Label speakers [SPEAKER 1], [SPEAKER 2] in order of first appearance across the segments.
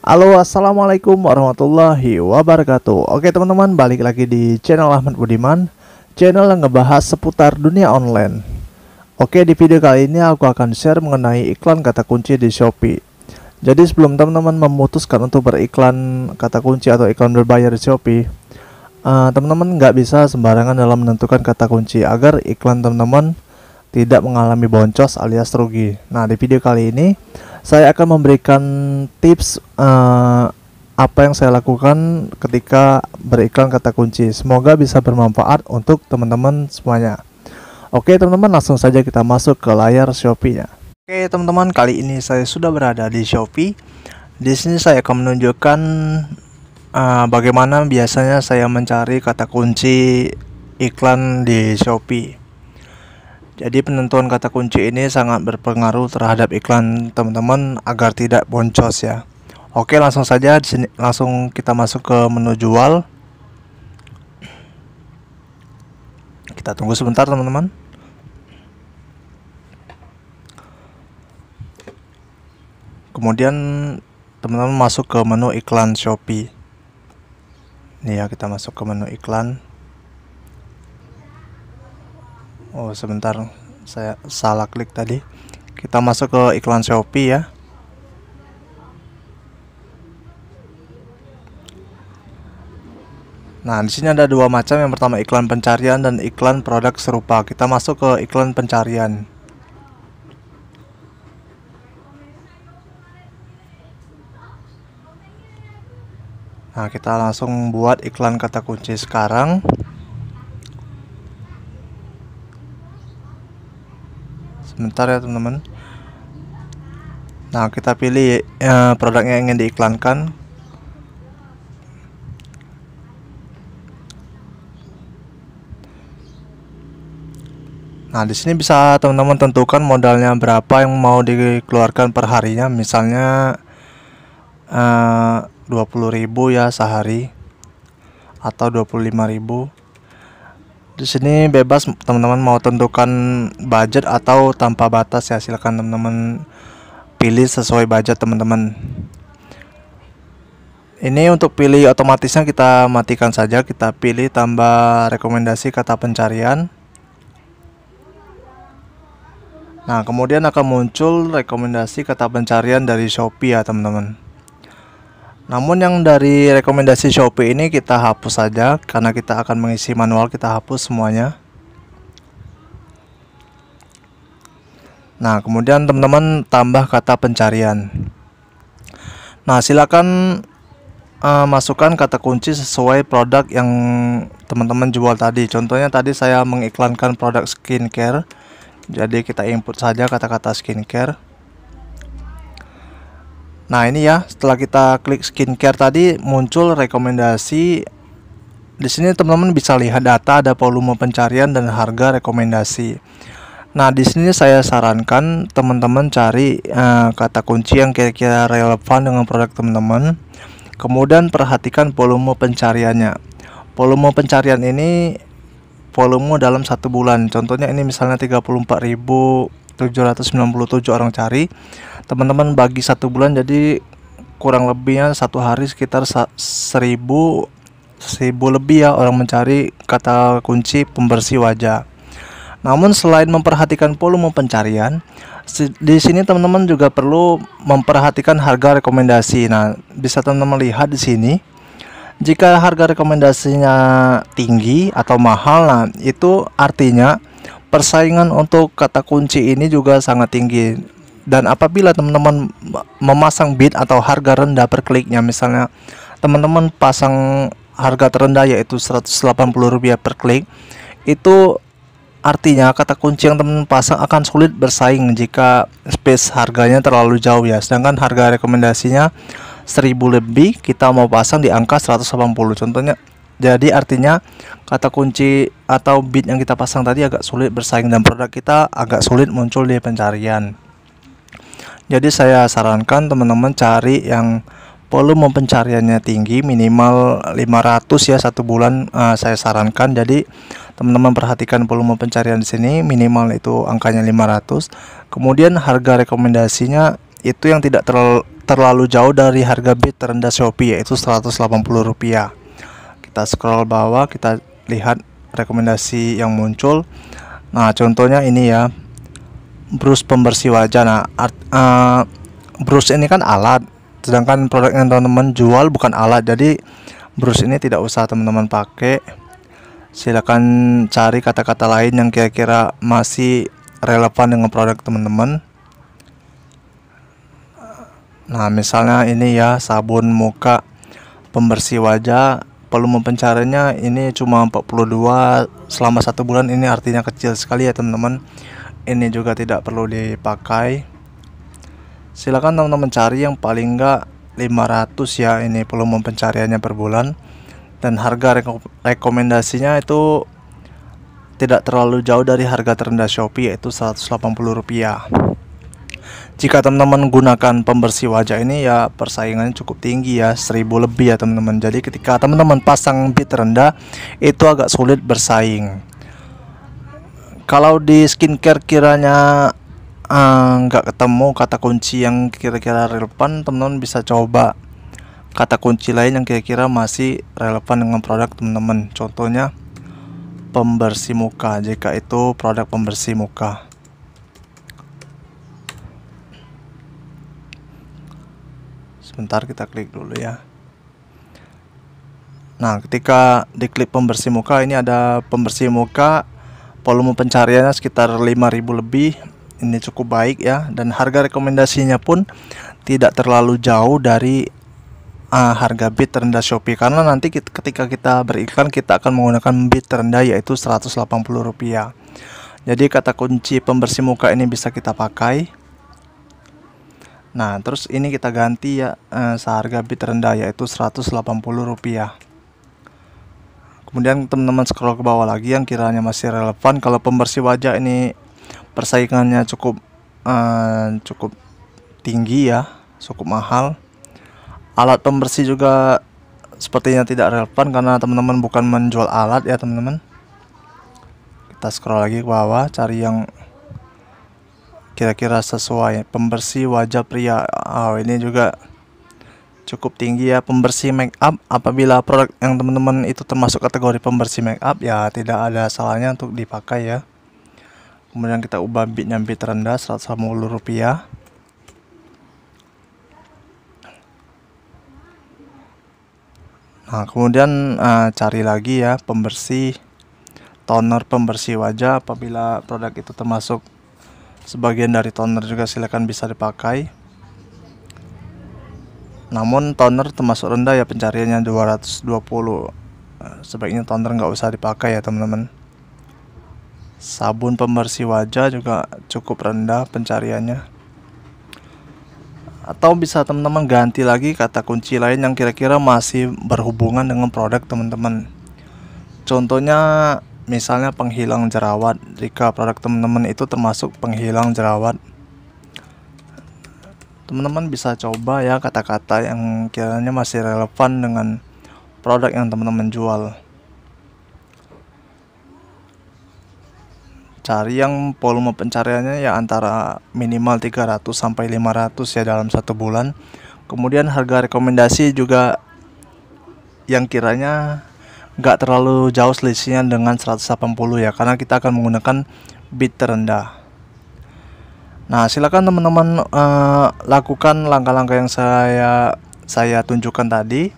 [SPEAKER 1] Halo, assalamualaikum warahmatullahi wabarakatuh. Oke teman-teman, balik lagi di channel Ahmad Budiman, channel yang ngebahas seputar dunia online. Oke, di video kali ini aku akan share mengenai iklan kata kunci di Shopee. Jadi sebelum teman-teman memutuskan untuk beriklan kata kunci atau iklan berbayar di Shopee, teman-teman nggak bisa sembarangan dalam menentukan kata kunci agar iklan teman-teman tidak mengalami boncos alias rugi. Nah, di video kali ini saya akan memberikan tips apa yang saya lakukan ketika beriklan kata kunci. Semoga bisa bermanfaat untuk teman-teman semuanya. Oke teman-teman, langsung saja kita masuk ke layar Shopee-nya. Oke teman-teman, kali ini saya sudah berada di Shopee. Di sini saya akan menunjukkan bagaimana biasanya saya mencari kata kunci iklan di Shopee. Jadi penentuan kata kunci ini sangat berpengaruh terhadap iklan teman-teman agar tidak boncos ya. Oke, langsung saja di sini langsung kita masuk ke menu jual. Kita tunggu sebentar teman-teman. Kemudian teman-teman masuk ke menu iklan Shopee. Nih ya, kita masuk ke menu iklan. Oh sebentar, saya salah klik tadi. Kita masuk ke iklan Shopee ya. Nah, di sini ada dua macam. Yang pertama iklan pencarian dan iklan produk serupa. Kita masuk ke iklan pencarian. Nah, kita langsung buat iklan kata kunci sekarang. Sebentar ya teman-teman. Nah, kita pilih produknya yang ingin diiklankan. Nah, di sini bisa teman-teman tentukan modalnya berapa yang mau dikeluarkan per harinya. Misalnya 20.000 ya sehari atau 25.000. Di sini bebas teman-teman mau tentukan budget atau tanpa batas ya, silakan teman-teman pilih sesuai budget teman-teman. Ini untuk pilih otomatisnya kita matikan saja, kita pilih tambah rekomendasi kata pencarian. Nah, kemudian akan muncul rekomendasi kata pencarian dari Shopee ya teman-teman. Namun yang dari rekomendasi Shopee ini kita hapus saja karena kita akan mengisi manual, kita hapus semuanya. Nah, kemudian teman-teman tambah kata pencarian. Nah, silakan masukkan kata kunci sesuai produk yang teman-teman jual tadi. Contohnya tadi saya mengiklankan produk skincare. Jadi kita input saja kata-kata skincare. Nah, ini ya, setelah kita klik skincare tadi muncul rekomendasi. Di sini teman-teman bisa lihat data, ada volume pencarian dan harga rekomendasi. Nah, di sini saya sarankan teman-teman cari kata kunci yang kira-kira relevan dengan produk teman-teman. Kemudian perhatikan volume pencariannya. Volume pencarian ini volume dalam satu bulan. Contohnya ini misalnya 34.797 orang cari. Teman-teman bagi satu bulan, jadi kurang lebihnya satu hari sekitar 1000 lebih ya orang mencari kata kunci pembersih wajah. Namun selain memperhatikan volume pencarian, di sini teman-teman juga perlu memperhatikan harga rekomendasi. Nah, bisa teman-teman lihat di sini. Jika harga rekomendasinya tinggi atau mahal, nah itu artinya persaingan untuk kata kunci ini juga sangat tinggi. Dan apabila teman-teman memasang bid atau harga rendah per kliknya, misalnya teman-teman pasang harga terendah yaitu Rp180 per klik, itu artinya kata kunci yang teman-teman pasang akan sulit bersaing jika space harganya terlalu jauh ya. Sedangkan harga rekomendasinya 1000 lebih, kita mau pasang di angka 180 contohnya. Jadi artinya kata kunci atau bid yang kita pasang tadi agak sulit bersaing dan produk kita agak sulit muncul di pencarian. Jadi saya sarankan teman-teman cari yang volume pencariannya tinggi, minimal 500 ya satu bulan. Saya sarankan. Jadi teman-teman perhatikan volume pencarian di sini, minimal itu angkanya 500. Kemudian harga rekomendasinya itu yang tidak terlalu jauh dari harga bid terendah Shopee, yaitu Rp180. Kita scroll bawah, kita lihat rekomendasi yang muncul. Nah, contohnya ini ya, brush pembersih wajah. Nah, brush ini kan alat, sedangkan produk yang teman-teman jual bukan alat. Jadi brush ini tidak usah teman-teman pakai. Silakan cari kata-kata lain yang kira-kira masih relevan dengan produk teman-teman. Nah, misalnya ini ya, sabun muka pembersih wajah, volume pencariannya ini cuma 42 selama 1 bulan. Ini artinya kecil sekali ya teman-teman. Ini juga tidak perlu dipakai. Silakan teman-teman cari yang paling enggak 500 ya, ini volume pencariannya per bulan. Dan harga rekomendasinya itu tidak terlalu jauh dari harga terendah Shopee, yaitu Rp180. Jika teman-teman gunakan pembersih wajah ini ya, persaingannya cukup tinggi ya, 1000 lebih ya teman-teman. Jadi ketika teman-teman pasang bid rendah itu agak sulit bersaing. Kalau di skincare kiranya nggak ketemu kata kunci yang kira-kira relevan, teman-teman bisa coba kata kunci lain yang kira-kira masih relevan dengan produk teman-teman. Contohnya pembersih muka, jika itu produk pembersih muka. Sebentar, kita klik dulu ya. Nah, ketika diklik pembersih muka, ini ada pembersih muka, volume pencariannya sekitar 5000 lebih. Ini cukup baik ya, dan harga rekomendasinya pun tidak terlalu jauh dari harga bid terendah Shopee, karena nanti ketika kita beriklan kita akan menggunakan bid terendah, yaitu Rp180. Jadi kata kunci pembersih muka ini bisa kita pakai. Nah, terus ini kita ganti ya, seharga bid terendah, yaitu Rp180. Kemudian teman-teman scroll ke bawah lagi yang kiranya masih relevan. Kalau pembersih wajah ini persaingannya cukup tinggi ya, cukup mahal. Alat pembersih juga sepertinya tidak relevan karena teman-teman bukan menjual alat ya teman-teman. Kita scroll lagi ke bawah, cari yang kira-kira sesuai. Pembersih wajah pria, ini juga cukup tinggi ya. Pembersih make up, apabila produk yang teman-teman itu termasuk kategori pembersih make up ya, tidak ada salahnya untuk dipakai ya. Kemudian kita ubah bidnya bid rendah, Rp180. Nah, kemudian cari lagi ya pembersih toner pembersih wajah. Apabila produk itu termasuk sebagian dari toner juga silakan bisa dipakai. Namun toner termasuk rendah ya, pencariannya 220. Sebaiknya toner nggak usah dipakai ya teman-teman. Sabun pembersih wajah juga cukup rendah pencariannya. Atau bisa teman-teman ganti lagi kata kunci lain yang kira-kira masih berhubungan dengan produk teman-teman. Contohnya misalnya penghilang jerawat. Jika produk teman-teman itu termasuk penghilang jerawat, teman-teman bisa coba ya kata-kata yang kiranya masih relevan dengan produk yang teman-teman jual. Cari yang volume pencariannya ya antara minimal 300 sampai 500 ya dalam 1 bulan. Kemudian harga rekomendasi juga yang kiranya nggak terlalu jauh selisihnya dengan 180 ya, karena kita akan menggunakan bid terendah. Nah, silakan teman-teman lakukan langkah-langkah yang saya tunjukkan tadi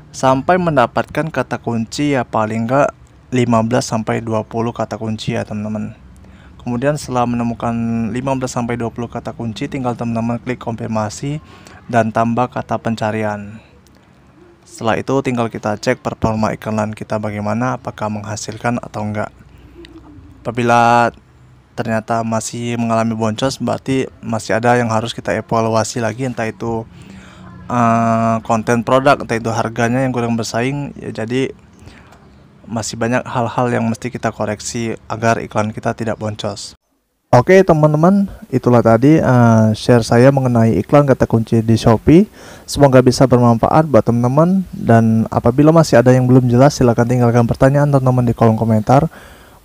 [SPEAKER 1] sampai mendapatkan kata kunci ya paling nggak 15 sampai 20 kata kunci ya teman-teman. Kemudian setelah menemukan 15 sampai 20 kata kunci, tinggal teman-teman klik konfirmasi dan tambah kata pencarian. Setelah itu tinggal kita cek performa iklan kita bagaimana, apakah menghasilkan atau enggak. Apabila ternyata masih mengalami boncos, berarti masih ada yang harus kita evaluasi lagi, entah itu konten produk, entah itu harganya yang kurang bersaing ya. Jadi masih banyak hal-hal yang mesti kita koreksi agar iklan kita tidak boncos. Oke teman-teman, itulah tadi share saya mengenai iklan kata kunci di Shopee. Semoga bisa bermanfaat buat teman-teman, dan apabila masih ada yang belum jelas silahkan tinggalkan pertanyaan teman-teman di kolom komentar.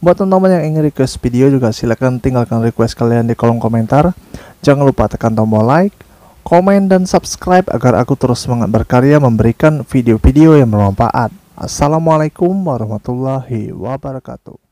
[SPEAKER 1] Buat teman-teman yang ingin request video juga silahkan tinggalkan request kalian di kolom komentar. Jangan lupa tekan tombol like, komen, dan subscribe agar aku terus semangat berkarya memberikan video-video yang bermanfaat. Assalamualaikum warahmatullahi wabarakatuh.